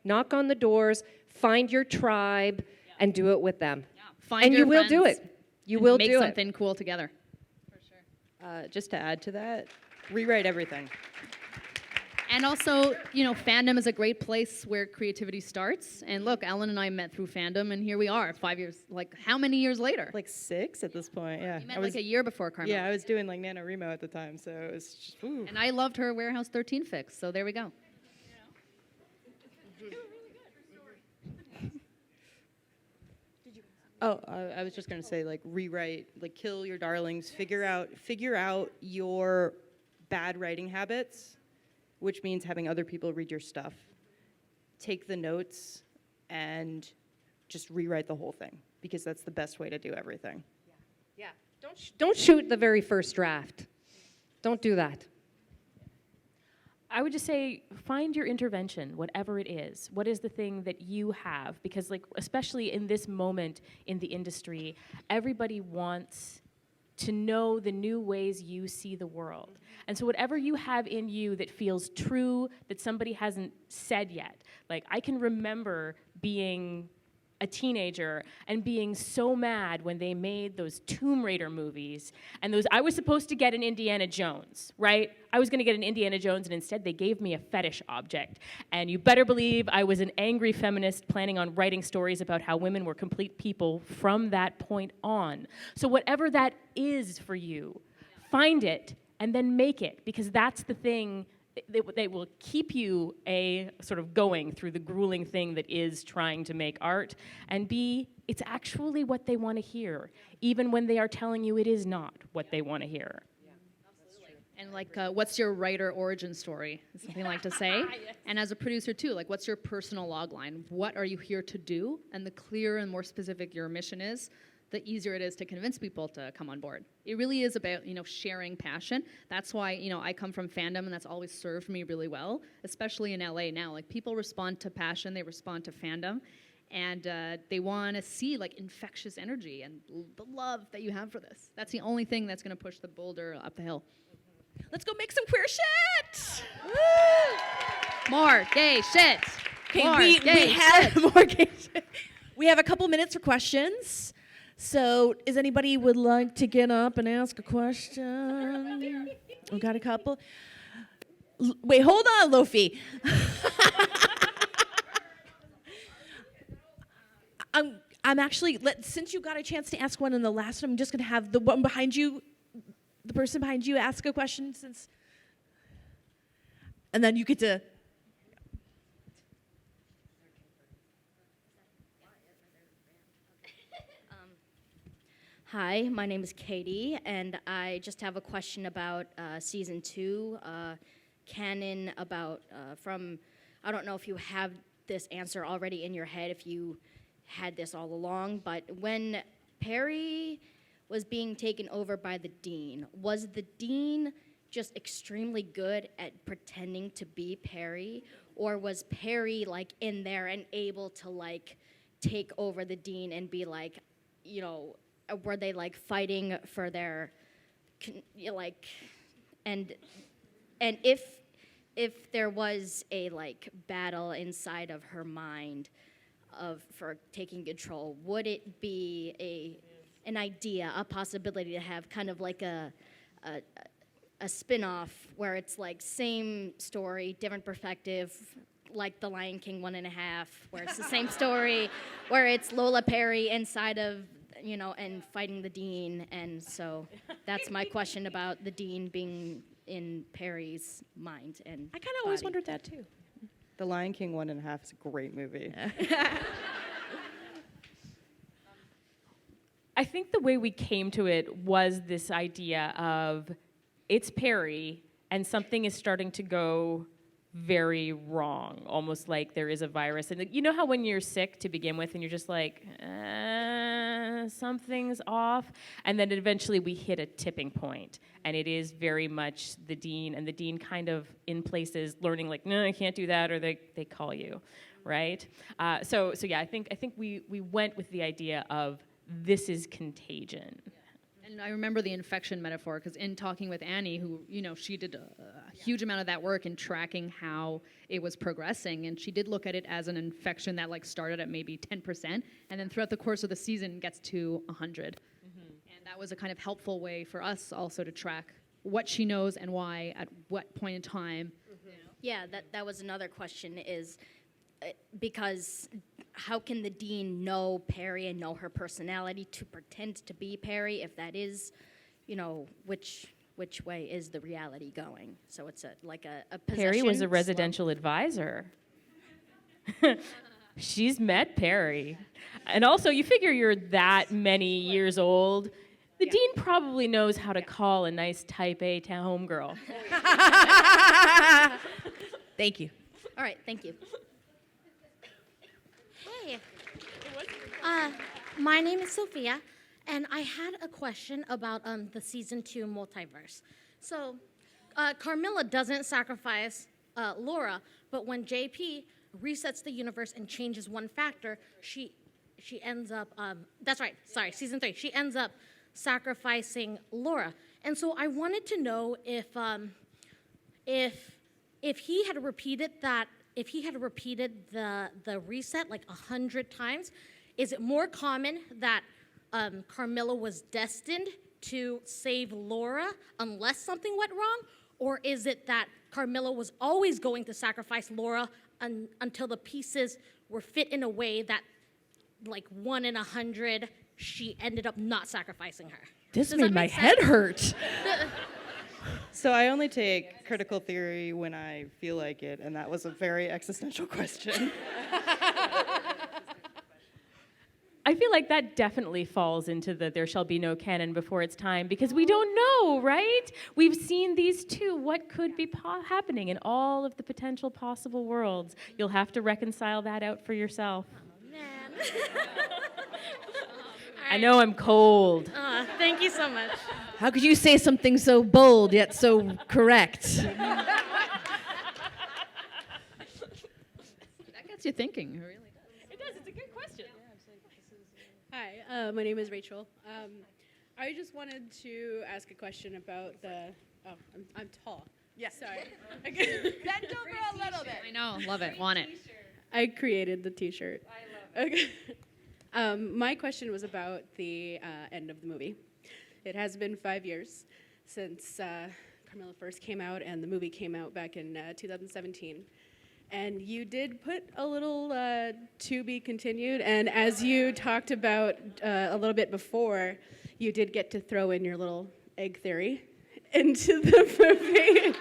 knock on the doors, find your tribe, and do it with them.
Yeah. Find
And
your
you will do
friends
it. You
and
will
make
do it.
something cool together. For sure.
Just to add to that, rewrite everything.
And also, you know, Fandom is a great place where creativity starts. And look, Ellen and I met through Fandom, and here we are, 5 years, like, how many years later?
Like 6 at this point, yeah.
You met like a year before Carmilla.
Yeah, I was doing like NaNoWriMo at the time, so it was just, ooh.
And I loved her Warehouse 13 fix, so there we go.
Oh, I was just gonna say, like, rewrite, like, kill your darlings, figure out your bad writing habits, which means having other people read your stuff. Take the notes and just rewrite the whole thing, because that's the best way to do everything.
Yeah. Don't shoot the very first draft. Don't do that.
I would just say, find your intervention, whatever it is. What is the thing that you have? Because, like, especially in this moment in the industry, everybody wants to know the new ways you see the world. And so whatever you have in you that feels true, that somebody hasn't said yet. Like, I can remember being a teenager and being so mad when they made those Tomb Raider movies, and I was supposed to get an Indiana Jones, right? I was gonna get an Indiana Jones, and instead they gave me a fetish object. And you better believe I was an angry feminist planning on writing stories about how women were complete people from that point on. So whatever that is for you, find it and then make it, because that's the thing that will keep you sort of going through the grueling thing that is trying to make art, and B, it's actually what they want to hear, even when they are telling you it is not what they want to hear.
And like, what's your writer origin story? Is something I like to say. Yes. And as a producer too, like, what's your personal log line? What are you here to do? And the clearer and more specific your mission is, the easier it is to convince people to come on board. It really is about, you know, sharing passion. That's why, you know, I come from Fandom, and that's always served me really well, especially in LA now. Like, people respond to passion, they respond to Fandom, and they want to see, like, infectious energy and the love that you have for this. That's the only thing that's going to push the boulder up the hill.
Let's go make some queer shit.
More gay shit.
Okay, we have more gay shit. We have a couple minutes for questions. So, is anybody would like to get up and ask a question? We got a couple. Wait, hold on, Lofi. I'm actually, since you got a chance to ask one in the last one, I'm just going to have the one behind you, the person behind you, ask a question, and then you get to.
Hi, my name is Katie, and I just have a question about season 2, canon about I don't know if you have this answer already in your head, if you had this all along, but when Perry was being taken over by the Dean, was the Dean just extremely good at pretending to be Perry, or was Perry, like, in there and able to, like, take over the Dean and be like, you know, were they, like, fighting for their, like, and if there was a, like, battle inside of her mind for taking control, would it be an idea, a possibility to have kind of like a spin-off where it's like same story, different perspective, like The Lion King 1.5, where it's the same story, where it's Lola Perry inside of, you know, and fighting the Dean. And so that's my question about the Dean being in Perry's mind and
I kind of always wondered that too.
The Lion King 1.5 is a great movie.
I think the way we came to it was this idea of it's Perry, and something is starting to go very wrong, almost like there is a virus. And you know how when you're sick to begin with and you're just like, something's off? And then eventually we hit a tipping point, and it is very much the dean, and the dean kind of in places learning like, no, I can't do that, or they call you, right? So yeah, I think we went with the idea of this is contagion.
And I remember the infection metaphor, because in talking with Annie, who, she did a huge amount of that work in tracking how it was progressing, and she did look at it as an infection that started at maybe 10%, and then throughout the course of the season gets to 100. Mm-hmm. And that was a kind of helpful way for us also to track what she knows and why at what point in time. Mm-hmm.
Yeah, that was another question is, because how can the dean know Perry and know her personality to pretend to be Perry if that is, which way is the reality going? So it's a possession.
Perry was a residential advisor. She's met Perry. And also, you figure you're that many years old. The dean probably knows how to call a nice type A homegirl.
Thank you.
All right, thank you.
Hey, my name is Sophia, and I had a question about the season 2 multiverse. So, Carmilla doesn't sacrifice Laura, but when JP resets the universe and changes one factor, she ends up. That's right. Sorry, season 3. She ends up sacrificing Laura, and so I wanted to know if he had repeated that. If he had repeated the reset 100 times, is it more common that Carmilla was destined to save Laura unless something went wrong? Or is it that Carmilla was always going to sacrifice Laura until the pieces were fit in a way that, 1 in 100, she ended up not sacrificing her?
This
Does
made
that
my
make
head
sense?
hurt.
So I only take critical theory when I feel like it, and that was a very existential question.
I feel like that definitely falls into the there shall be no canon before its time, because we don't know, right? We've seen these two. What could be happening in all of the potential possible worlds? You'll have to reconcile that out for yourself.
Oh, man.
I know I'm cold.
Thank you so much.
How could you say something so bold yet so correct?
That gets you thinking, it really does.
It does. It's a good question.
Hi, my name is Rachel. I just wanted to ask a question about the. Oh, I'm tall.
Yes.
Sorry.
Bend over a little bit.
I know, love it, want it.
I created the T-shirt. I love it. Okay. My question was about the end of the movie. It has been 5 years since Carmilla first came out, and the movie came out back in 2017. And you did put a little to be continued, and as you talked about a little bit before, you did get to throw in your little egg theory into the movie.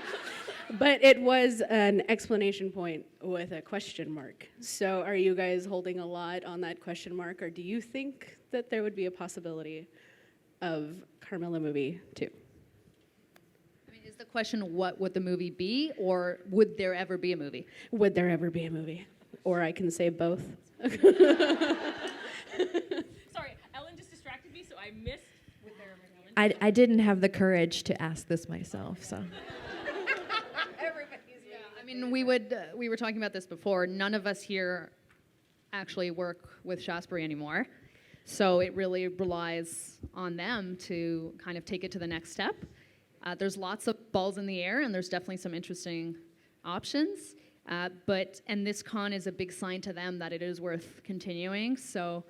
But it was an explanation point with a question mark. So are you guys holding a lot on that question mark, or do you think that there would be a possibility of Carmilla movie 2?
I mean, is the question what would the movie be, or would there ever be a movie?
Would there ever be a movie? Or I can say both.
Sorry, Ellen just distracted me, so I missed.
I didn't have the courage to ask this myself, so.
I mean, we were talking about this before. None of us here actually work with Shaftesbury anymore. So it really relies on them to kind of take it to the next step. There's lots of balls in the air, and there's definitely some interesting options. And this con is a big sign to them that it is worth continuing. So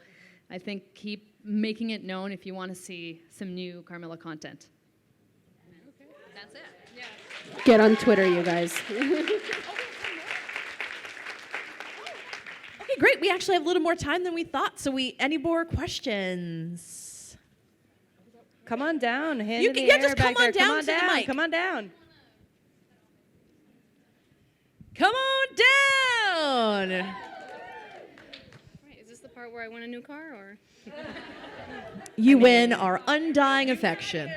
I think keep making it known if you want to see some new Carmilla content. Okay. That's it. Yeah.
Get on Twitter, you guys.
Okay, great. We actually have a little more time than we thought. So any more questions?
Come on down. Hand
You
in
can-
the
yeah,
air
just
back
come on
there.
down
Come on
to the
down.
mic.
Come on down.
Come on down.
Right, is this the part where I win a new car, or?
You win our undying affection.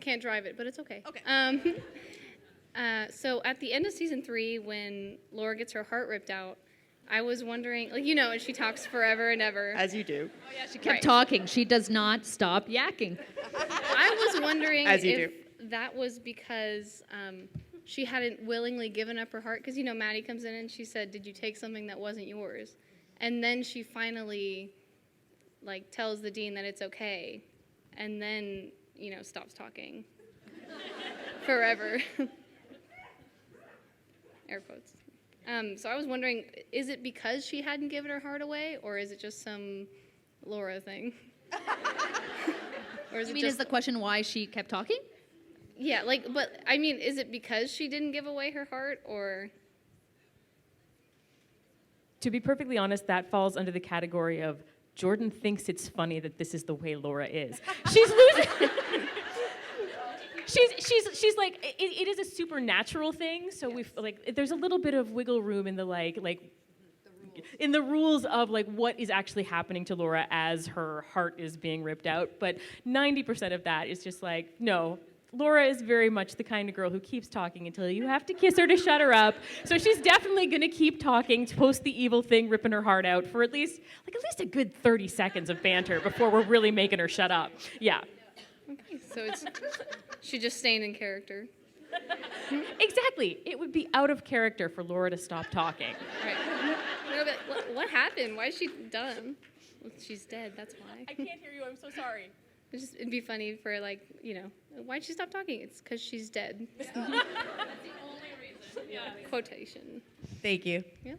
can't drive it, but it's okay.
Okay.
So at the end of season 3, when Laura gets her heart ripped out, I was wondering, like, you know, and she talks forever and ever.
As you do.
Oh, yeah, she kept talking. She does not stop yakking.
I was wondering
As you
if that was because she hadn't willingly given up her heart. Because, you know, Maddie comes in and she said, did you take something that wasn't yours? And then she finally, like, tells the dean that it's okay. And then, you know, stops talking. Forever. Air quotes. So I was wondering, is it because she hadn't given her heart away, or is it just some Laura thing? Or is
You
it
mean,
just
is the question why she kept talking?
yeah, like, but I mean, is it because she didn't give away her heart, or
To be perfectly honest, that falls under the category of Jordan thinks it's funny that this is the way Laura is. She's losing. She's like, it is a supernatural thing, so we've like there's a little bit of wiggle room in the like in the rules of like what is actually happening to Laura as her heart is being ripped out, but 90% of that is just like, no, Laura is very much the kind of girl who keeps talking until you have to kiss her to shut her up. So she's definitely going to keep talking, to post the evil thing, ripping her heart out for at least a good 30 seconds of banter before we're really making her shut up. Yeah.
okay, so it's she just staying in character.
Exactly. It would be out of character for Laura to stop talking.
Right. No, but what happened? Why is she done? Well, she's dead, that's why.
I can't hear you. I'm so sorry.
It'd be funny for, like, you know, why'd she stop talking? It's because she's dead.
That's the only reason. Yeah.
Quotation.
Thank you.
Yeah.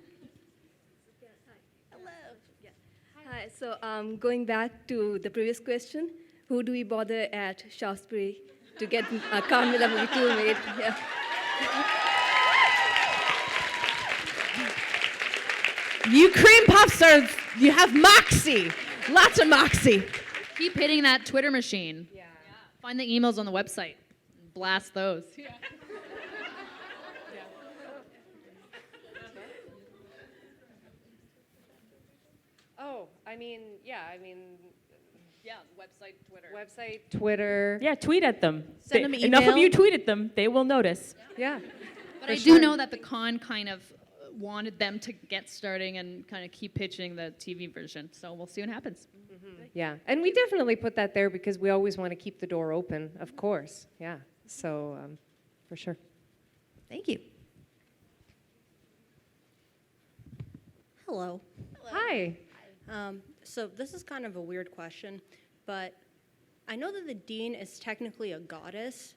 Hi, so going back to the previous question, who do we bother at Shaftesbury to get Carmilla movie 2 made? Yeah.
You cream puffs you have moxie. Lots of moxie.
Keep hitting that Twitter machine. Yeah. Find the emails on the website. Blast those. Yeah.
Oh,
Yeah, website, Twitter.
website, Twitter.
Yeah, tweet at them.
Send them
Enough of
email.
you tweet at them, they will notice.
Yeah.
But I do know that the con kind of wanted them to get starting and kind of keep pitching the TV version. So we'll see what happens.
Yeah, and we definitely put that there because we always want to keep the door open, of course. Yeah, so for sure.
Thank you.
Hello.
Hi.
So this is kind of a weird question, but I know that the dean is technically a goddess.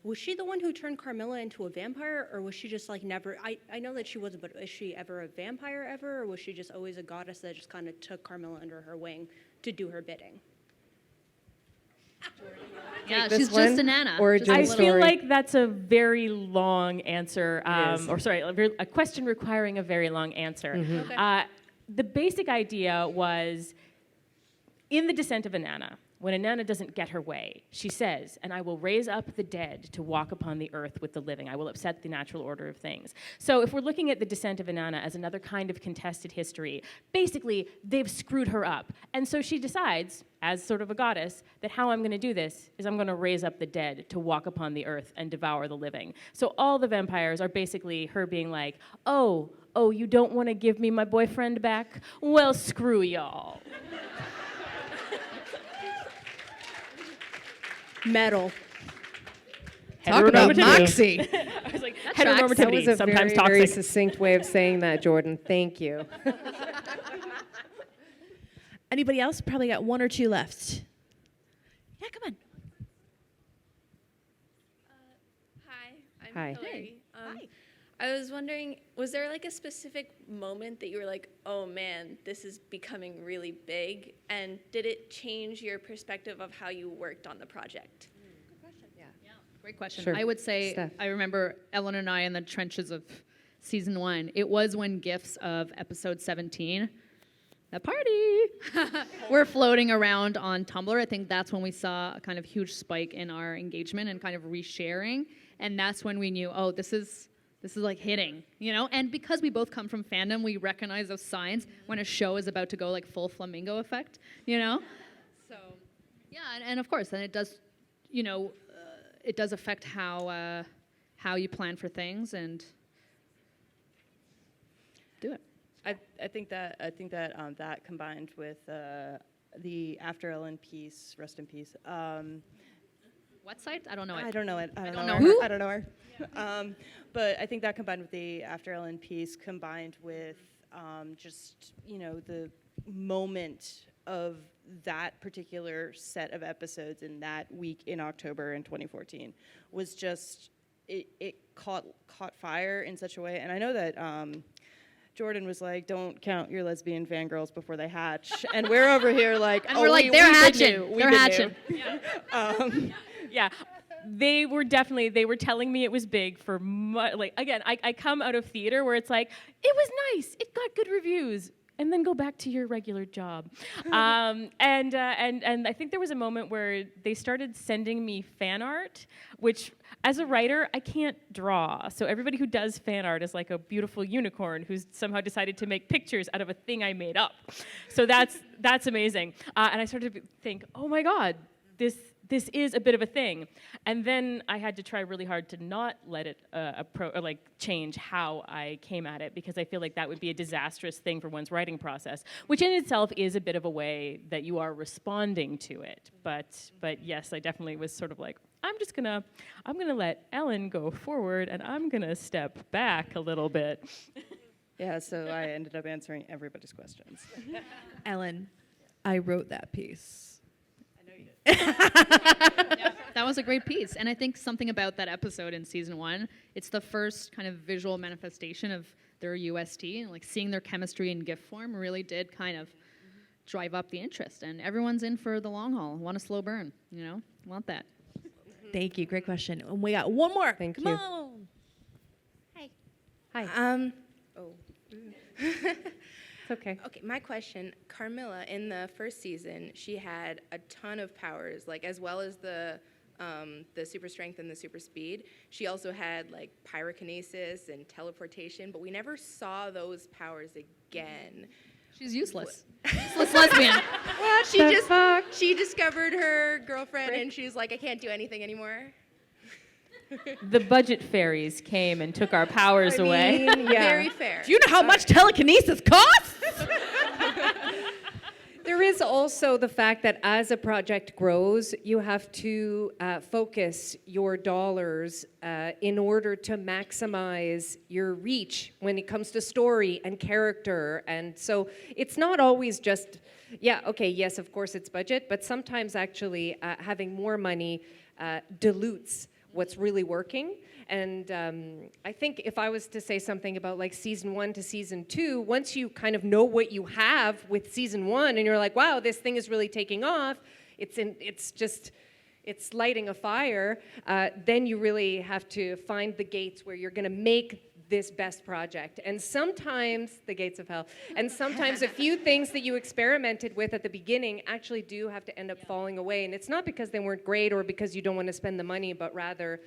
Was she the one who turned Carmilla into a vampire, or was she just like never? I know that she wasn't, but is she ever a vampire ever, or was she just always a goddess that just kind of took Carmilla under her wing to do her bidding?
Yeah,
this
she's
one,
just a nana.
origin
Just a
I
little-
feel like that's a very long answer,
It is.
or sorry, a question requiring a very long answer.
Okay.
The basic idea was, in The Descent of a Nana, when a Nana doesn't get her way, she says, and I will raise up the dead to walk upon the earth with the living. I will upset the natural order of things. So if we're looking at The Descent of a Nana as another kind of contested history, basically, they've screwed her up. And so she decides, as sort of a goddess, that how I'm going to do this is I'm going to raise up the dead to walk upon the earth and devour the living. So all the vampires are basically her being like, oh, you don't want to give me my boyfriend back? Well, screw y'all.
Metal.
Talk about
Heteronormativity.
moxie.
I was like,
That
heteronormativity,
was a
sometimes
very,
toxic.
very succinct way of saying that, Jordan. Thank you.
Anybody else? Probably got one or two left. Yeah, come on.
Hi, I'm
Hi.
Hillary. I was wondering, was there like a specific moment that you were like, oh man, this is becoming really big? And did it change your perspective of how you worked on the project?
Great question.
Sure.
I would say,
Steph.
I remember Ellen and I in the trenches of season 1. It was when gifs of episode 17, the party, were floating around on Tumblr. I think that's when we saw a kind of huge spike in our engagement and kind of resharing. And that's when we knew, oh, this is like hitting, you know? And because we both come from fandom, we recognize those signs when a show is about to go like full flamingo effect, you know? So, yeah, and of course, then it does, you know, it does affect how you plan for things and do it.
I think that that combined with the After Ellen piece, rest in peace.
What site? I don't know it.
I don't know it. I
don't know her.
I don't know her. But I think that combined with the After Ellen piece, combined with just the moment of that particular set of episodes in that week in October in 2014 was just it caught fire in such a way. And I know that Jordan was like, "Don't count your lesbian fangirls before they hatch," and we're over here like,
and we're like, "They're hatching. They're hatching."
Yeah. They were telling me it was big for again, I come out of theater where it's like, it was nice, it got good reviews, and then go back to your regular job. And I think there was a moment where they started sending me fan art, which as a writer, I can't draw. So everybody who does fan art is like a beautiful unicorn who's somehow decided to make pictures out of a thing I made up. So that's amazing. And I started to think, oh my God, this is a bit of a thing. And then I had to try really hard to not let it change how I came at it, because I feel like that would be a disastrous thing for one's writing process, which in itself is a bit of a way that you are responding to it. But yes, I definitely was sort of like, I'm gonna let Ellen go forward and I'm gonna step back a little bit.
Yeah, so I ended up answering everybody's questions.
Ellen, I wrote that piece.
Yeah, that was a great piece. And I think something about that episode in season 1, it's the first kind of visual manifestation of their UST, and like seeing their chemistry in GIF form really did kind of drive up the interest. And everyone's in for the long haul, want a slow burn, want that.
Thank you, great question. And we got one more.
Thank
Come
you.
on.
Hi.
It's
okay.
Okay, my question, Carmilla, in the first season, she had a ton of powers, like as well as the super strength and the super speed. She also had like pyrokinesis and teleportation, but we never saw those powers again.
She's useless. Useless lesbian.
Well, she discovered her girlfriend and she was like, I can't do anything anymore.
The budget fairies came and took our powers away.
Very fair.
Do you know how much telekinesis costs?
There is also the fact that as a project grows, you have to focus your dollars in order to maximize your reach when it comes to story and character. And so it's not always just, yes, of course it's budget, but sometimes actually having more money dilutes what's really working. And I think if I was to say something about like season 1 to season 2, once you kind of know what you have with season 1 and you're like, wow, this thing is really taking off, it's lighting a fire, then you really have to find the gates where you're gonna make this best project. And sometimes, the gates of hell, and sometimes a few things that you experimented with at the beginning actually do have to end up falling away. And it's not because they weren't great or because you don't want to spend the money, but rather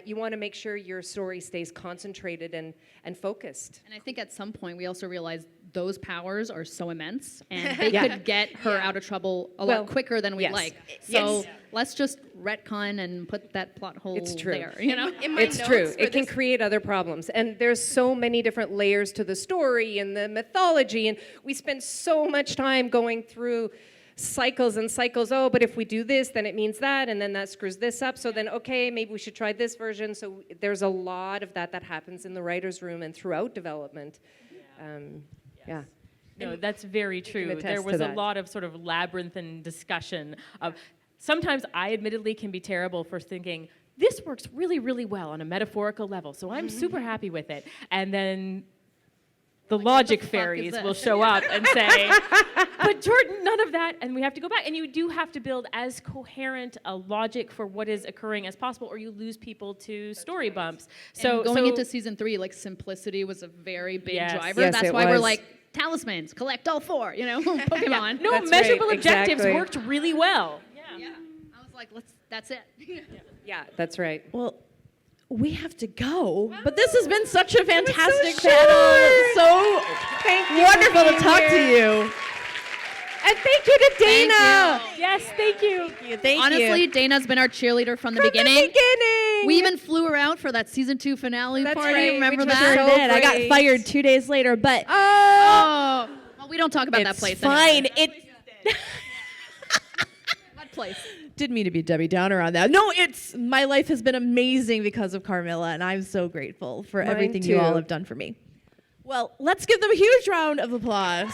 you want to make sure your story stays concentrated and focused.
And I think at some point we also realized those powers are so immense and they could get her out of trouble a lot quicker than we'd like. So let's just retcon and put that plot hole there.
It's true. It can create other problems. And there's so many different layers to the story and the mythology, and we spend so much time going through cycles and cycles. Oh, but if we do this, then it means that, and then that screws this up. So then, okay, maybe we should try this version. So there's a lot of that happens in the writer's room and throughout development.
No, that's very true. There was a lot of sort of labyrinthine discussion of, sometimes I admittedly can be terrible for thinking, this works really, really well on a metaphorical level, so I'm super happy with it. And then the logic fairies will show up and say, but Jordan, none of that, and we have to go back. And you do have to build as coherent a logic for what is occurring as possible, or you lose people to story bumps.
So going into season 3, like simplicity was a very big driver.
Yes,
that's why we're like, talismans, collect all 4, Pokemon.
No, measurable objectives worked really well.
Yeah. I was like, that's it.
Yeah, that's right.
Well, we have to go, but this has been such a fantastic panel. So wonderful to talk to you. And thank you to Dana.
Yes, thank you.
Honestly, Dana's been our cheerleader from the beginning. We even flew her out for that season 2 finale party.
right,
Remember
which was
that?
so I got fired 2 days later, but
Oh, well, we don't talk about that
it's
place
fine.
anymore. That place.
Didn't mean to be Debbie Downer on that. No, my life has been amazing because of Carmilla, and I'm so grateful for everything you all have done for me. Well, let's give them a huge round of applause.